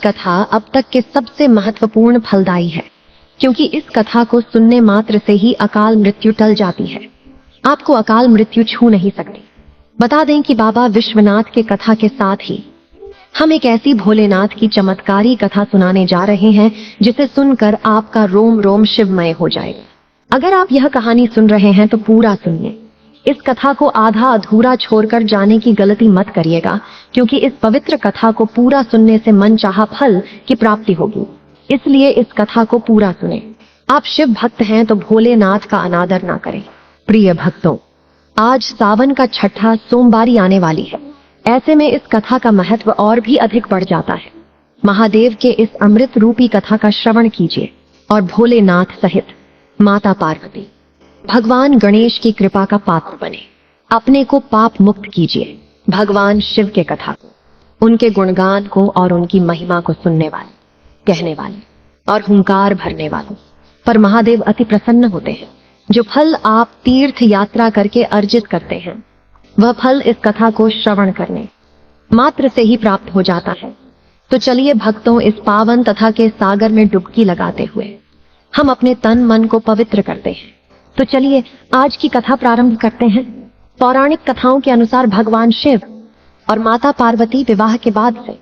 कथा अब तक के सबसे महत्वपूर्ण फलदायी है, क्योंकि इस कथा को सुनने मात्र से ही अकाल मृत्यु टल जाती है। आपको अकाल मृत्यु छू नहीं सकती। बता दें कि बाबा विश्वनाथ के कथा के साथ ही हम एक ऐसी भोलेनाथ की चमत्कारी कथा सुनाने जा रहे हैं जिसे सुनकर आपका रोम रोम शिवमय हो जाएगा। अगर आप यह कहानी सुन रहे हैं तो पूरा सुनिए। इस कथा को आधा अधूरा छोड़कर जाने की गलती मत करिएगा, क्योंकि इस पवित्र कथा को पूरा सुनने से मनचाहा फल की प्राप्ति होगी। इसलिए इस कथा को पूरा सुने। आप शिव भक्त हैं तो भोलेनाथ का अनादर ना करें। प्रिय भक्तों, आज सावन का छठा सोमवारी आने वाली है। ऐसे में इस कथा का महत्व और भी अधिक बढ़ जाता है। महादेव के इस अमृत रूपी कथा का श्रवण कीजिए और भोलेनाथ सहित माता पार्वती, भगवान गणेश की कृपा का पात्र बने। अपने को पाप मुक्त कीजिए। भगवान शिव के कथा को, उनके गुणगान को और उनकी महिमा को सुनने वाले, कहने वाले और हुंकार भरने वालों पर महादेव अति प्रसन्न होते हैं। जो फल आप तीर्थ यात्रा करके अर्जित करते हैं, वह फल इस कथा को श्रवण करने मात्र से ही प्राप्त हो जाता है। तो चलिए भक्तों, इस पावन तथा के सागर में डुबकी लगाते हुए हम अपने तन मन को पवित्र करते हैं। तो चलिए आज की कथा प्रारंभ करते हैं। पौराणिक कथाओं के अनुसार भगवान शिव और माता पार्वती विवाह के बाद से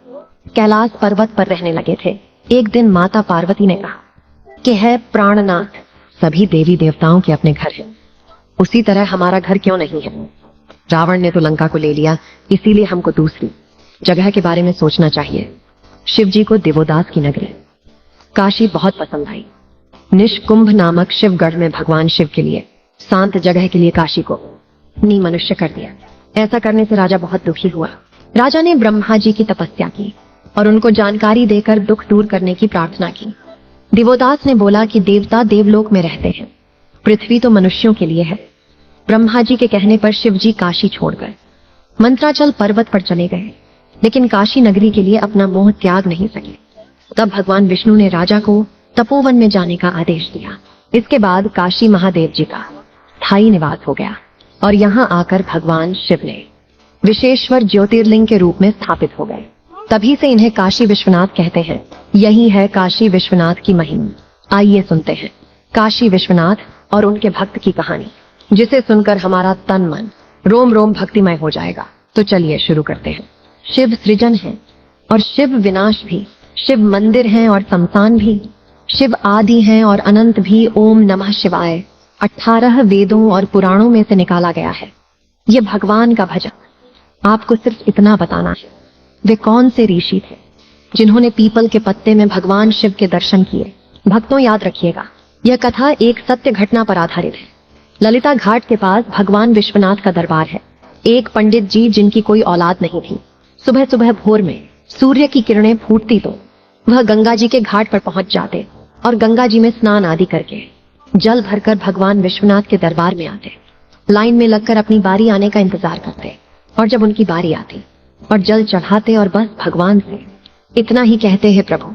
कैलाश पर्वत पर रहने लगे थे। एक दिन माता पार्वती ने कहा कि है प्राणनाथ, सभी देवी देवताओं के अपने घर हैं, उसी तरह हमारा घर क्यों नहीं है। रावण ने तो लंका को ले लिया, इसीलिए हमको दूसरी जगह के बारे में सोचना चाहिए। शिव जी को देवोदास की नगरी काशी बहुत पसंद आई। निष्कुंभ नामक शिवगढ़ में भगवान शिव के लिए शांत जगह के लिए काशी को मनुष्य कर दिया। ऐसा करने से राजा बहुत दुखी हुआ। राजा ने ब्रह्मा जी की तपस्या की और उनको जानकारी देकर दुख दूर करने की प्रार्थना की। देवोदास ने बोला कि देवता देवलोक में रहते हैं, पृथ्वी तो मनुष्यों के लिए है। ब्रह्मा जी के कहने पर शिव जी काशी छोड़कर मंत्राचल पर्वत पर चले गए, लेकिन काशी नगरी के लिए अपना मोह त्याग नहीं सके। तब भगवान विष्णु ने राजा को तपोवन में जाने का आदेश दिया। इसके बाद काशी महादेव जी का स्थायी निवास हो गया और यहाँ आकर भगवान शिव ने विशेश्वर ज्योतिर्लिंग के रूप में स्थापित हो गए। तभी से इन्हें काशी विश्वनाथ कहते हैं। यही है काशी विश्वनाथ की महिमा। आइए सुनते हैं काशी विश्वनाथ और उनके भक्त की कहानी, जिसे सुनकर हमारा तन मन रोम रोम भक्तिमय हो जाएगा। तो चलिए शुरू करते हैं। शिव सृजन है और शिव विनाश भी, शिव मंदिर हैं और शमशान भी, शिव आदि हैं और अनंत भी। ओम नमः शिवाय 18 वेदों और पुराणों में से निकाला गया है। ये भगवान का भजन। आपको सिर्फ इतना बताना है, वे कौन से ऋषि थे जिन्होंने पीपल के पत्ते में भगवान शिव के दर्शन किए। भक्तों याद रखिएगा, यह कथा एक सत्य घटना पर आधारित है। ललिता घाट के पास भगवान विश्वनाथ का दरबार है। एक पंडित जी जिनकी कोई औलाद नहीं थी, सुबह सुबह भोर में सूर्य की किरणें फूटती तो वह गंगा जी के घाट पर पहुंच जाते और गंगा जी में स्नान आदि करके जल भरकर भगवान विश्वनाथ के दरबार में आते। लाइन में लगकर अपनी बारी आने का इंतजार करते और जब उनकी बारी आती और जल चढ़ाते और बस भगवान से इतना ही कहते हैं, प्रभु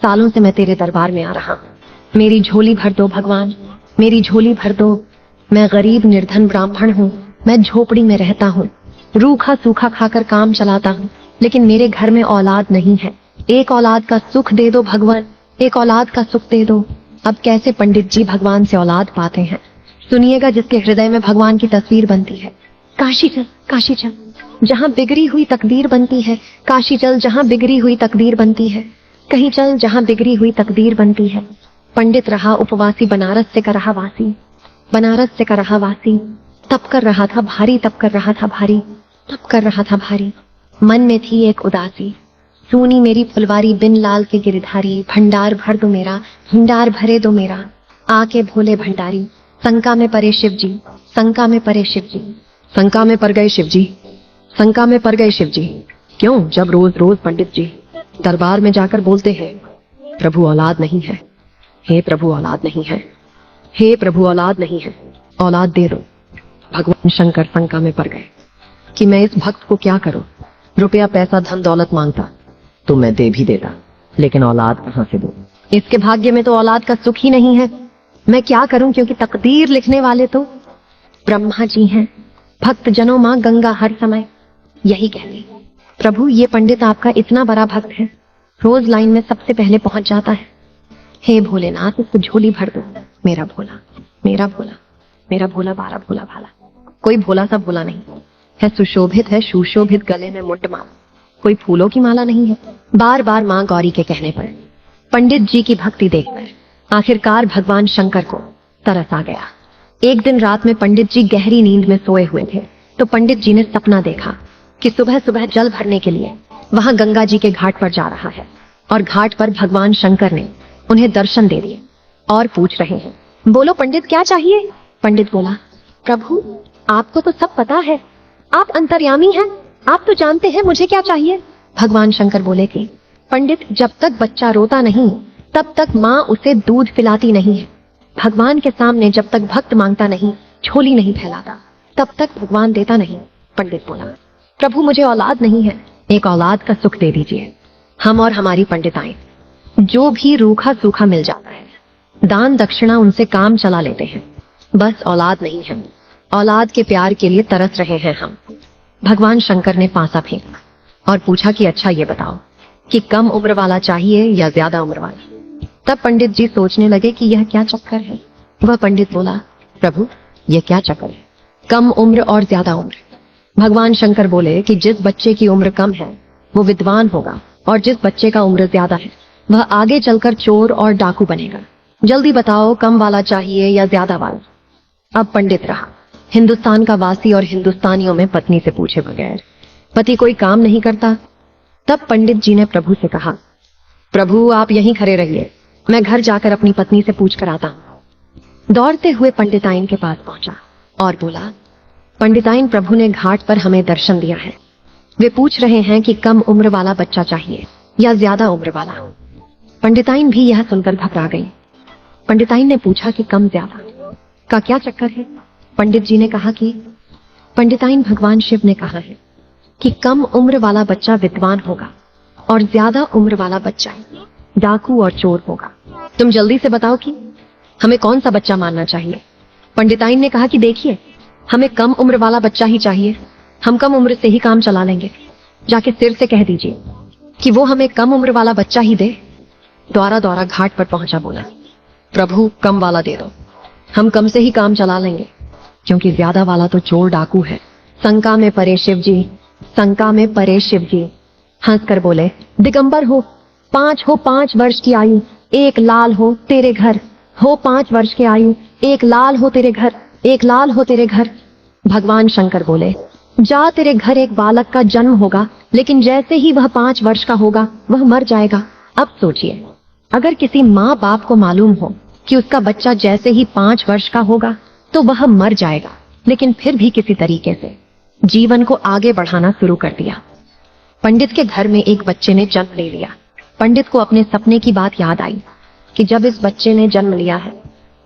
सालों से मैं तेरे दरबार में आ रहा हूँ, मेरी झोली भर दो भगवान, मेरी झोली भर दो। मैं गरीब निर्धन ब्राह्मण हूँ, मैं झोपड़ी में रहता हूँ, रूखा सूखा खाकर काम चलाता हूँ, लेकिन मेरे घर में औलाद नहीं है। एक औलाद का सुख दे दो भगवान, एक औलाद का सुख दे दो। अब कैसे पंडित जी भगवान से औलाद पाते हैं? सुनिएगा, जिसके हृदय में भगवान की तस्वीर बनती है। काशी चल, काशी चल, जहाँ बिगड़ी हुई तकदीर बनती है। काशी चल, जहाँ बिगड़ी हुई तकदीर बनती है। कहीं चल जहाँ बिगड़ी हुई तकदीर बनती है। पंडित रहा उपवासी, बनारस से कर रहा वासी, बनारस से कर रहा वासी। तप कर रहा था भारी, तप कर रहा था भारी, तप कर रहा था भारी। मन में थी एक उदासी, सूनी मेरी फुलवारी, बिन लाल के गिरधारी। भंडार भर दो मेरा, भंडार भरे दो मेरा, आके भोले भंडारी। शंका में परे शिव जी, शंका में परे शिव जी, शंका में पड़ गए शिव जी, शंका में पड़ गए शिव जी। क्यों? जब रोज रोज पंडित जी दरबार में जाकर बोलते हैं, प्रभु औलाद नहीं है, हे प्रभु औलाद नहीं है, हे प्रभु औलाद नहीं है, औलाद दे दो। भगवान शंकर शंका में पड़ गए कि मैं इस भक्त को क्या करूं। रुपया पैसा धन दौलत मांगता तो मैं दे भी देता, लेकिन औलाद कहां से दूं? इसके भाग्य में तो औलाद का सुख ही नहीं है। मैं क्या करूं, क्योंकि तकदीर लिखने वाले तो ब्रह्मा जी हैं। भक्त जनों मां गंगा हर समय यही कहती, प्रभु ये पंडित आपका इतना बड़ा भक्त है, रोज लाइन में सबसे पहले पहुंच जाता है। हे भोलेनाथ, इसको झोली भर दो। मेरा भोला, मेरा भोला, मेरा भोला बारा भोला भाला। कोई भोला सा भोला नहीं है, सुशोभित है सुशोभित, गले में मुंड माला, कोई फूलों की माला नहीं है। बार बार माँ गौरी के कहने पर, पंडित जी की भक्ति देखकर आखिरकार भगवान शंकर को तरस आ गया। एक दिन रात में पंडित जी गहरी नींद में सोए हुए थे तो पंडित जी ने सपना देखा कि सुबह सुबह जल भरने के लिए वहां गंगा जी के घाट पर जा रहा है और घाट पर भगवान शंकर ने उन्हें दर्शन दे दिए और पूछ रहे हैं, बोलो पंडित क्या चाहिए। पंडित बोला, प्रभु आपको तो सब पता है, आप अंतर्यामी हैं, आप तो जानते हैं मुझे क्या चाहिए। भगवान शंकर बोले कि पंडित, जब तक बच्चा रोता नहीं तब तक माँ उसे दूध पिलाती नहीं है। भगवान के सामने जब तक भक्त मांगता नहीं, झोली नहीं फैलाता, तब तक भगवान देता नहीं। पंडित बोला, प्रभु मुझे औलाद नहीं है, एक औलाद का सुख दे दीजिए। हम और हमारी पंडिताएं जो भी रूखा सूखा मिल जाता है, दान दक्षिणा उनसे काम चला लेते हैं, बस औलाद नहीं है, औलाद के प्यार के लिए तरस रहे हैं हम। भगवान शंकर ने पासा फेंका और पूछा कि अच्छा ये बताओ कि कम उम्र वाला चाहिए या ज्यादा उम्र वाला। तब पंडित जी सोचने लगे कि यह क्या चक्कर है। वह पंडित बोला, प्रभु यह क्या चक्कर है, कम उम्र और ज्यादा उम्र। भगवान शंकर बोले कि जिस बच्चे की उम्र कम है वो विद्वान होगा और जिस बच्चे का उम्र ज्यादा है वह आगे चलकर चोर और डाकू बनेगा। जल्दी बताओ कम वाला चाहिए या ज्यादा वाला। अब पंडित रहा हिंदुस्तान का वासी और हिंदुस्तानियों में पत्नी से पूछे बगैर पति कोई काम नहीं करता। तब पंडित जी ने प्रभु से कहा, प्रभु आप यहीं खड़े रहिए, मैं घर जाकर अपनी पत्नी से पूछ कर आता हूं। दौड़ते हुए पंडिताइन के पास पहुंचा और बोला, पंडिताइन प्रभु ने घाट पर हमें दर्शन दिया है, वे पूछ रहे हैं कि कम उम्र वाला बच्चा चाहिए या ज्यादा उम्र वाला। पंडिताइन भी यह सुनकर घबरा गई। पंडिताइन ने पूछा कि कम ज्यादा का क्या चक्कर है। पंडित जी ने कहा कि पंडिताइन भगवान शिव ने कहा है कि कम उम्र वाला बच्चा विद्वान होगा और ज्यादा उम्र वाला बच्चा डाकू और चोर होगा। तुम जल्दी से बताओ कि हमें कौन सा बच्चा मानना चाहिए। पंडिताइन ने कहा कि देखिए, हमें कम उम्र वाला बच्चा ही चाहिए, हम कम उम्र से ही काम चला लेंगे। जाके सिर से कह दीजिए कि वो हमें कम उम्र वाला बच्चा ही दे। दौरा दौरा घाट पर पहुंचा, बोला, प्रभु कम वाला दे दो, हम कम से ही काम चला लेंगे, क्योंकि ज्यादा वाला तो चोर डाकू है। शंका में परे शिव जी, शंका में परे शिव जी हंसकर बोले, दिगंबर हो 5 वर्ष की आयु, एक लाल हो तेरे घर, हो 5 वर्ष की आयु, एक लाल हो तेरे घर, एक लाल हो तेरे घर। भगवान शंकर बोले, जा तेरे घर एक बालक का जन्म होगा, लेकिन जैसे ही वह 5 वर्ष का होगा वह मर जाएगा। अब सोचिए, अगर किसी माँ बाप को मालूम हो कि उसका बच्चा जैसे ही 5 वर्ष का होगा तो वह मर जाएगा, लेकिन फिर भी किसी तरीके से जीवन को आगे बढ़ाना शुरू कर दिया। पंडित के घर में एक बच्चे ने जन्म ले लिया। पंडित को अपने सपने की बात याद आई कि जब इस बच्चे ने जन्म लिया है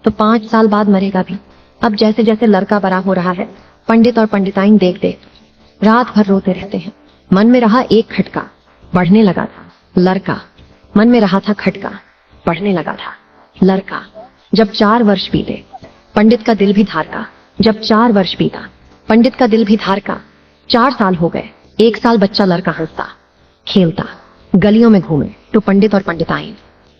तो 5 साल बाद मरेगा भी। अब जैसे जैसे लड़का बड़ा हो रहा है, पंडित और पंडिताइन देख देख रात भर रोते रहते हैं। मन में रहा एक खटका, बढ़ने लगा था लड़का, मन में रहा था खटका, बढ़ने लगा था लड़का। जब 4 वर्ष बीते, पंडित का दिल भी धारका। जब 4 वर्ष बीता, पंडित का दिल भी धारका। 4 साल हो गए। 1 साल बच्चा लड़का हंसता खेलता गलियों में घूमे तो पंडित और पंडिताइन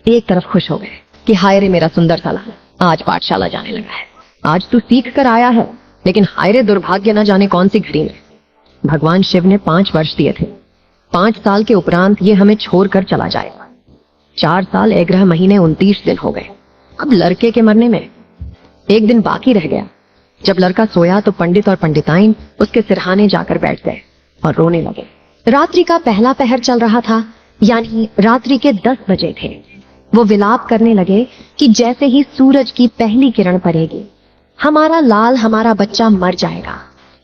एक तरफ खुश हो गए कि हाय रे मेरा सुंदर साला, आज पाठशाला जाने लगा है, आज तू सीख कर आया है। लेकिन हाय रे दुर्भाग्य न जाने कौन सी घड़ी में भगवान शिव ने 5 वर्ष दिए थे। 5 साल के उपरांत ये हमें छोड़कर चला जाएगा। 4 साल 11 महीने 29 दिन हो गए। अब लड़के के मरने में 1 दिन बाकी रह गया। जब लड़का सोया तो पंडित और पंडिताइन उसके सिरहाने जाकर बैठ गए और रोने लगे। रात्रि का पहला पहर चल रहा था, यानी रात्रि के 10 बजे थे। वो विलाप करने लगे कि जैसे ही सूरज की पहली किरण पड़ेगी हमारा लाल, हमारा बच्चा मर जाएगा,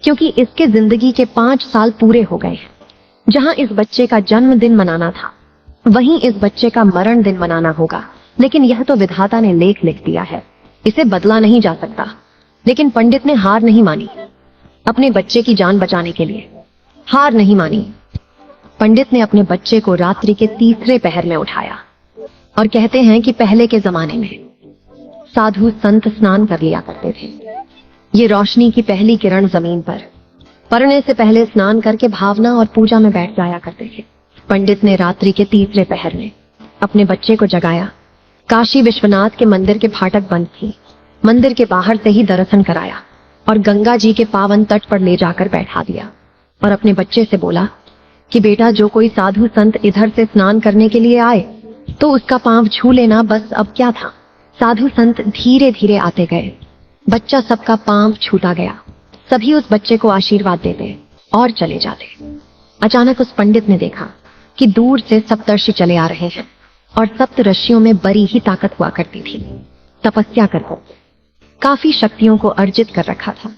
क्योंकि इसके जिंदगी के 5 साल पूरे हो गए हैं। जहां इस बच्चे का जन्मदिन मनाना था वहीं इस बच्चे का मरण दिन मनाना होगा। लेकिन यह तो विधाता ने लेख लिख दिया है, इसे बदला नहीं जा सकता। लेकिन पंडित ने हार नहीं मानी। अपने बच्चे की जान बचाने के लिए हार नहीं मानी। पंडित ने अपने बच्चे को रात्रि के तीसरे पहर में उठाया। और कहते हैं कि पहले के जमाने में साधु संत स्नान कर लिया करते थे। ये रोशनी की पहली किरण जमीन पर पड़ने से पहले स्नान करके भावना और पूजा में बैठ जाया करते थे। पंडित ने रात्रि के तीसरे पहर में अपने बच्चे को जगाया। काशी विश्वनाथ के मंदिर के फाटक बंद थे। मंदिर के बाहर से ही दर्शन कराया और गंगा जी के पावन तट पर ले जाकर बैठा दिया और अपने बच्चे से बोला कि बेटा, जो कोई साधु संत इधर से स्नान करने के लिए आए तो उसका पांव छू लेना, बस अब क्या था। साधु संत धीरे धीरे आते गए। बच्चा सबका पांव छूता गया। सभी उस बच्चे को आशीर्वाद देते और चले जाते। अचानक उस पंडित ने देखा कि दूर से सप्तर्षि चले आ रहे हैं और सप्तऋषियों में बड़ी ही ताकत हुआ करती थी। तपस्या करके काफी शक्तियों को अर्जित कर रखा था।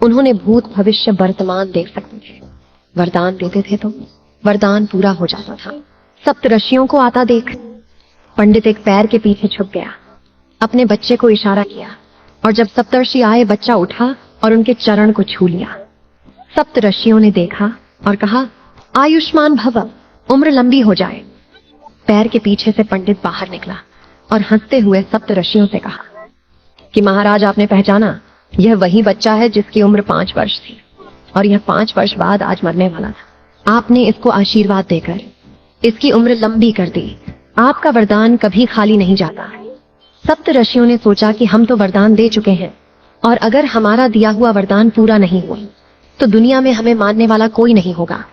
उन्होंने भूत भविष्य वर्तमान देख सकते थे। वरदान देते थे तो वरदान पूरा हो जाता था। सप्तऋषियों को आता देख पंडित एक पैर के पीछे छुप गया, अपने बच्चे को इशारा किया और जब सप्तर्षि आए बच्चा उठा और उनके चरण को छू लिया। सप्तऋषियों ने देखा और कहा, आयुष्मान भव, उम्र लंबी हो जाए। पैर के पीछे से पंडित बाहर निकला और हंसते हुए सप्तऋषियों से कहा कि महाराज, आपने पहचाना, यह वही बच्चा है जिसकी उम्र 5 वर्ष थी और यह 5 वर्ष बाद आज मरने वाला था। आपने इसको आशीर्वाद देकर इसकी उम्र लंबी कर दी। आपका वरदान कभी खाली नहीं जाता। सप्तऋषियों ने सोचा कि हम तो वरदान दे चुके हैं और अगर हमारा दिया हुआ वरदान पूरा नहीं हुआ तो दुनिया में हमें मानने वाला कोई नहीं होगा।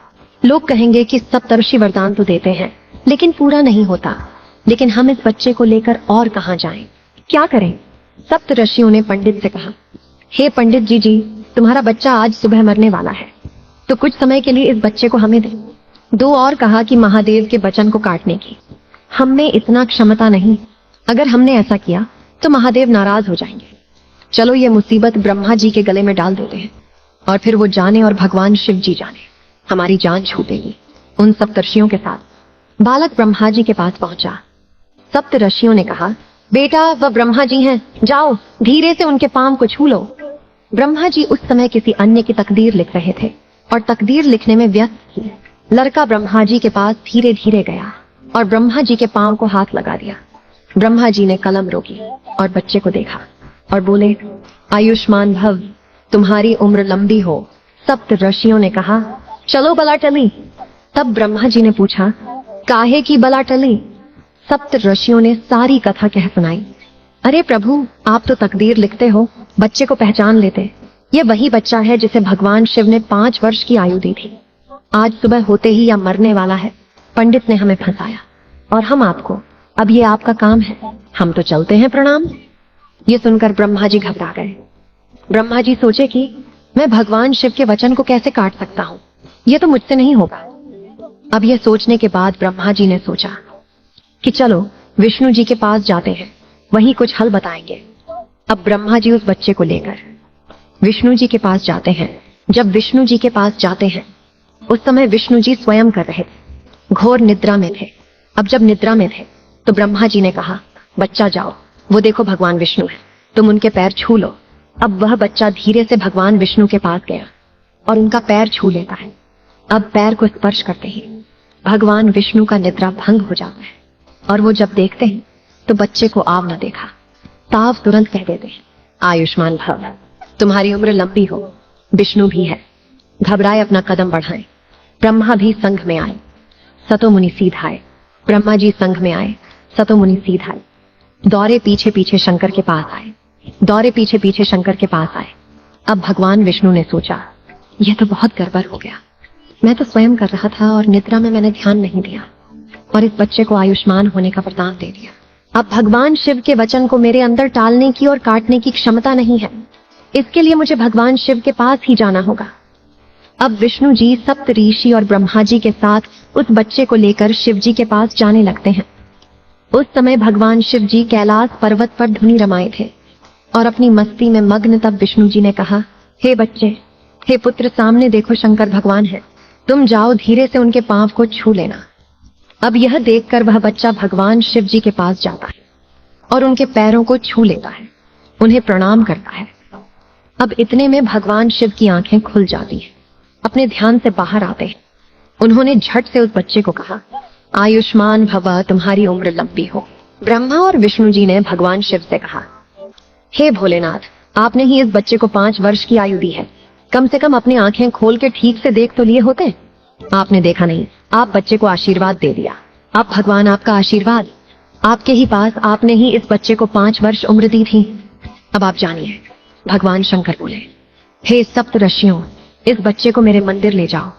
लोग कहेंगे कि सप्तर्षि वरदान तो देते हैं लेकिन पूरा नहीं होता। लेकिन हम इस बच्चे को लेकर और कहां जाएं? क्या करें? सप्तऋषियों ने पंडित से कहा, हे पंडित जी, तुम्हारा बच्चा आज सुबह मरने वाला है, तो कुछ समय के लिए इस बच्चे को हमें दे दो। और कहा कि महादेव के वचन को काटने की हम में इतना क्षमता नहीं। अगर हमने ऐसा किया तो महादेव नाराज हो जाएंगे। चलो ये मुसीबत ब्रह्मा जी के गले में डाल देते हैं और फिर वो जाने और भगवान शिव जी जाने, हमारी जान छूटेगी। उन सप्तर्षियों के साथ बालक ब्रह्मा जी के पास पहुंचा। सप्तऋषियों ने कहा, बेटा, वह ब्रह्मा जी हैं, जाओ धीरे से उनके पांव को छू लो। ब्रह्मा जी उस समय किसी अन्य की तकदीर लिख रहे थे और तकदीर लिखने में व्यस्त थे। लड़का ब्रह्मा जी के पास धीरे धीरे गया और ब्रह्मा जी के पांव को हाथ लगा दिया। ब्रह्मा जी ने कलम रोकी और बच्चे को देखा और बोले, आयुष्मान भव, तुम्हारी उम्र लंबी हो। सप्तऋषियों ने कहा, चलो बला टली। तब ब्रह्मा जी ने पूछा, काहे की बला टली? सप्तऋषियों ने सारी कथा कह सुनाई। अरे प्रभु, आप तो तकदीर लिखते हो, बच्चे को पहचान लेते। ये वही बच्चा है जिसे भगवान शिव ने 5 वर्ष की आयु दी थी। आज सुबह होते ही यह मरने वाला है। पंडित ने हमें फंसाया और हम आपको, अब ये आपका काम है, हम तो चलते हैं, प्रणाम। ये सुनकर ब्रह्मा जी घबरा गए। ब्रह्मा जी सोचे कि मैं भगवान शिव के वचन को कैसे काट सकता हूँ, ये तो मुझसे नहीं होगा। अब यह सोचने के बाद ब्रह्मा जी ने सोचा कि चलो विष्णु जी के पास जाते हैं, वहीं कुछ हल बताएंगे। अब ब्रह्मा जी उस बच्चे को लेकर विष्णु जी के पास जाते हैं। जब विष्णु जी के पास जाते हैं उस समय विष्णु जी स्वयं कर रहे थे, घोर निद्रा में थे। अब जब निद्रा में थे तो ब्रह्मा जी ने कहा, बच्चा जाओ, वो देखो भगवान विष्णु है, तुम उनके पैर छू लो। अब वह बच्चा धीरे से भगवान विष्णु के पास गया और उनका पैर छू लेता है। अब पैर को स्पर्श करते ही भगवान विष्णु का निद्रा भंग हो जाता है और वो जब देखते हैं तो बच्चे को आव न देखा, ताव तुरंत कह देते हैं, आयुष्मान भव, तुम्हारी उम्र लंबी हो। विष्णु भी है, घबराए अपना कदम बढ़ाएं। ब्रह्मा भी संघ में आए, सतो मुनि सीधा आए। ब्रह्मा जी संघ में आए, सतो मुनि सीधा आए। दौरे पीछे पीछे शंकर के पास आए, दौरे पीछे पीछे शंकर के पास आए। अब भगवान विष्णु ने सोचा, यह तो बहुत गड़बड़ हो गया। मैं तो स्वयं कर रहा था और निद्रा में मैंने ध्यान नहीं दिया और इस बच्चे को आयुष्मान होने का वरदान दे दिया। अब भगवान शिव के वचन को मेरे अंदर टालने की और काटने की क्षमता नहीं है। इसके लिए मुझे भगवान शिव के पास ही जाना होगा। अब विष्णु जी सप्तऋषि और ब्रह्मा जी के साथ उस बच्चे को लेकर शिव जी के पास जाने लगते हैं। उस समय भगवान शिव जी कैलाश पर्वत पर धुनी रमाए थे और अपनी मस्ती में मग्न। तब विष्णु जी ने कहा, हे बच्चे, हे पुत्र, सामने देखो शंकर भगवान है, तुम जाओ धीरे से उनके पांव को छू लेना। अब यह देखकर वह बच्चा भगवान शिव जी के पास जाता है और उनके पैरों को छू लेता है, उन्हें प्रणाम करता है। अब इतने में भगवान शिव की आंखें खुल जाती हैं, अपने ध्यान से बाहर आते हैं। उन्होंने झट से उस बच्चे को कहा, आयुष्मान भव, तुम्हारी उम्र लंबी हो। ब्रह्मा और विष्णु जी ने भगवान शिव से कहा, हे भोलेनाथ, आपने ही इस बच्चे को 5 वर्ष की आयु दी है, कम से कम अपनी आंखें खोल के ठीक से देख तो लिए होते। आपने देखा नहीं, आप बच्चे को आशीर्वाद दे दिया। अब भगवान आपका आशीर्वाद आपके ही पास, आपने ही इस बच्चे को 5 वर्ष उम्र दी थी। अब आप जानिए। भगवान शंकर बोले, हे सप्त ऋषियों, इस बच्चे को मेरे मंदिर ले जाओ,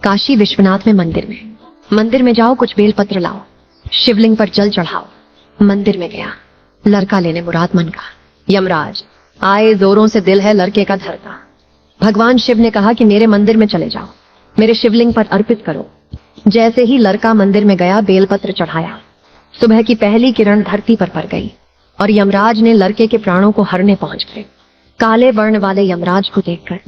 काशी विश्वनाथ में मंदिर में जाओ, कुछ बेलपत्र लाओ, शिवलिंग पर जल चढ़ाओ। मंदिर में गया, लड़का लेने मुराद मन का। यमराज आए, जोरों से दिल है लड़के का धड़का। भगवान शिव ने कहा कि मेरे मंदिर में चले जाओ, मेरे शिवलिंग पर अर्पित करो। जैसे ही लड़का मंदिर में गया, बेलपत्र चढ़ाया, सुबह की पहली किरण धरती पर पड़ गई और यमराज ने लड़के के प्राणों को हरने पहुंच गए। काले वर्ण वाले यमराज को देखकर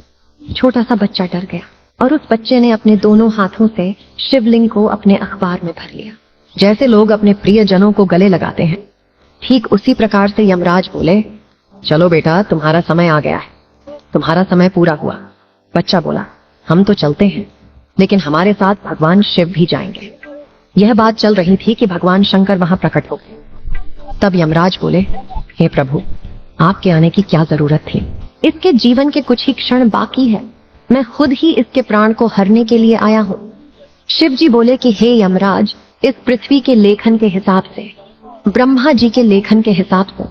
छोटा सा बच्चा डर गया और उस बच्चे ने अपने दोनों हाथों से शिवलिंग को अपने अखबार में भर लिया। जैसे लोग अपने प्रियजनों को गले लगाते हैं, ठीक उसी प्रकार से यमराज बोले, चलो बेटा, तुम्हारा समय आ गया है, तुम्हारा समय पूरा हुआ। बच्चा बोला, हम तो चलते हैं, लेकिन हमारे साथ भगवान शिव भी जाएंगे। यह बात चल रही थी कि भगवान शंकर वहां प्रकट हो गए। तब यमराज बोले, हे प्रभु, आपके आने की क्या जरूरत थी? इसके जीवन के कुछ ही क्षण बाकी है, मैं खुद ही इसके प्राण को हरने के लिए आया हूं। शिव जी बोले कि हे यमराज, इस पृथ्वी के लेखन के हिसाब से, ब्रह्मा जी के लेखन के हिसाब से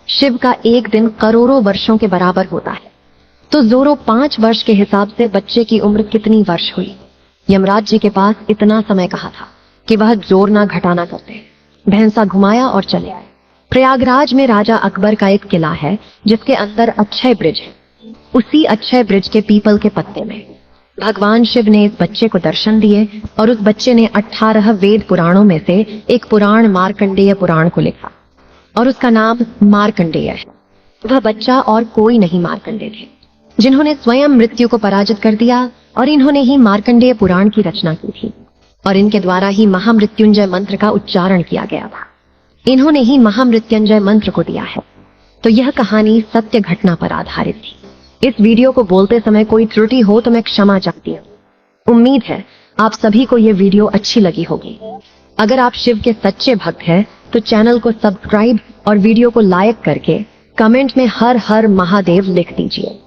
शिव का एक दिन करोड़ों वर्षों के बराबर होता है, तो जोरो 5 वर्ष के हिसाब से बच्चे की उम्र कितनी वर्ष हुई? यमराज जी के पास इतना समय कहा था कि वह जोर ना घटाना करते। भैंसा घुमाया और चले आए। प्रयागराज में राजा अकबर का एक किला है जिसके अंदर अक्षय ब्रिज है। उसी अक्षय ब्रिज के पीपल के पत्ते में भगवान शिव ने इस बच्चे को दर्शन दिए और उस बच्चे ने 18 वेद पुराणों में से एक पुराण मार्कंडेय पुराण को लिखा और उसका नाम मार्कंडेय है। वह बच्चा और कोई नहीं मार्कंडेय थे, जिन्होंने स्वयं मृत्यु को पराजित कर दिया, और इन्होंने ही मार्कंडेय पुराण की रचना की थी और इनके द्वारा ही महामृत्युंजय मंत्र का उच्चारण किया गया था। इन्होंने ही महामृत्युंजय मंत्र को दिया है। तो यह कहानी सत्य घटना पर आधारित थी। इस वीडियो को बोलते समय कोई त्रुटि हो तो मैं क्षमा चाहती हूँ। उम्मीद है आप सभी को यह वीडियो अच्छी लगी होगी। अगर आप शिव के सच्चे भक्त हैं तो चैनल को सब्सक्राइब और वीडियो को लाइक करके कमेंट में हर हर महादेव लिख दीजिए।